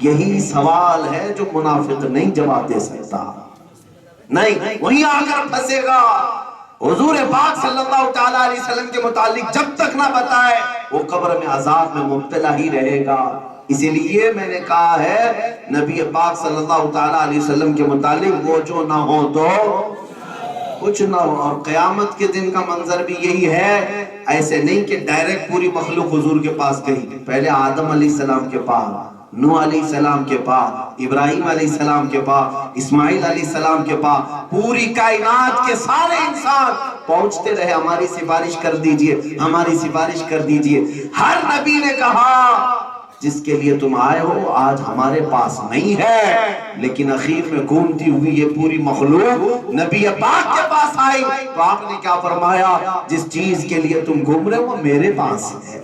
یہی سوال ہے جو منافق نہیں جواب دے سکتا، نہیں وہیں آ کر پھنسے گا۔ حضور پاک صلی اللہ تعالیٰ علیہ وسلم کے متعلق جب تک نہ بتائے وہ قبر میں عذاب میں مبتلا ہی رہے گا۔ اسی لیے میں نے کہا ہے نبی پاک صلی اللہ تعالیٰ علیہ وسلم کے متعلق وہ جو نہ ہو تو کچھ نہ ہو۔ اور قیامت کے دن کا منظر بھی یہی ہے، ایسے نہیں کہ ڈائریکٹ پوری مخلوق حضور کے پاس گئی، پہلے آدم علیہ السلام کے پاس، نوح علیہ السلام کے پاس، ابراہیم علیہ السلام کے پاس، اسماعیل علیہ السلام کے پاس، پوری کائنات کے سارے انسان پہنچتے رہے ہماری سفارش کر دیجئے، ہماری سفارش کر دیجئے۔ ہر نبی نے کہا جس کے لیے تم آئے ہو آج ہمارے پاس نہیں ہے، لیکن اخیر میں گھومتی ہوئی یہ پوری مخلوق نبی پاک کے پاس آئی تو آپ نے کیا فرمایا؟ جس چیز کے لیے تم گھوم رہے ہو وہ میرے پاس ہے،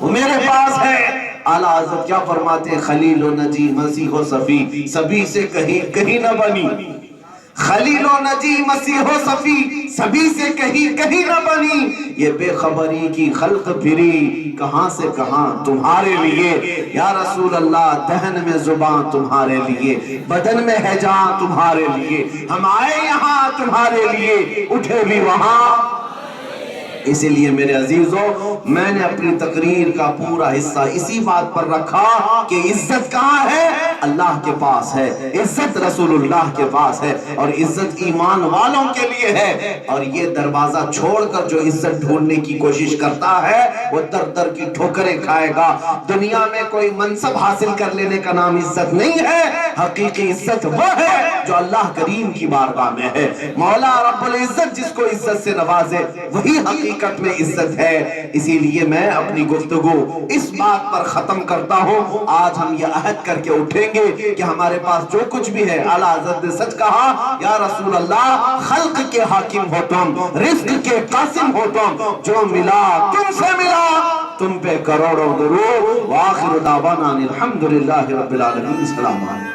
وہ میرے پاس ہے۔ اعلیٰ حضرت کیا فرماتے ہیں؟ خلیل و نجی مسیح و صفی، سبھی سے کہیں نہ بنی، خلیل و نجی مسیح و صفی، سبھی سے کہیں نہ بنی، یہ بے خبری کی خلق پھری کہاں سے کہاں تمہارے لیے۔ یا رسول اللہ دہن میں زبان تمہارے لیے، بدن میں ہے جان تمہارے لیے، ہم آئے یہاں تمہارے لیے، اٹھے بھی وہاں۔ اسی لیے میرے عزیزوں میں نے اپنی تقریر کا پورا حصہ اسی بات پر رکھا کہ عزت کہاں ہے؟ اللہ کے پاس ہے، عزت رسول اللہ کے پاس ہے، اور عزت ایمان والوں کے لیے ہے۔ اور یہ دروازہ چھوڑ کر جو عزت ڈھونڈنے کی کوشش کرتا ہے وہ در در کی ٹھوکریں کھائے گا۔ دنیا میں کوئی منصب حاصل کر لینے کا نام عزت نہیں ہے، حقیقی عزت وہ ہے جو اللہ کریم کی بارگاہ میں ہے۔ مولا رب العزت جس کو عزت سے نوازے وہی حقیقت میں عزت ہے۔ اسی لیے میں اپنی گفتگو اس بات پر ختم کرتا ہوں، آج ہم یہ عہد کر کے اٹھیں گے کہ ہمارے پاس جو کچھ بھی ہے، اعلیٰ حضرت نے سچ کہا یا رسول اللہ خلق کے حاکم ہو تم، رزق کے قاسم ہو تم، جو ملا تم سے ملا، تم پہ کروڑوں درود۔ وآخر دعوانا الحمدللہ رب العالمین۔ السلام علیکم۔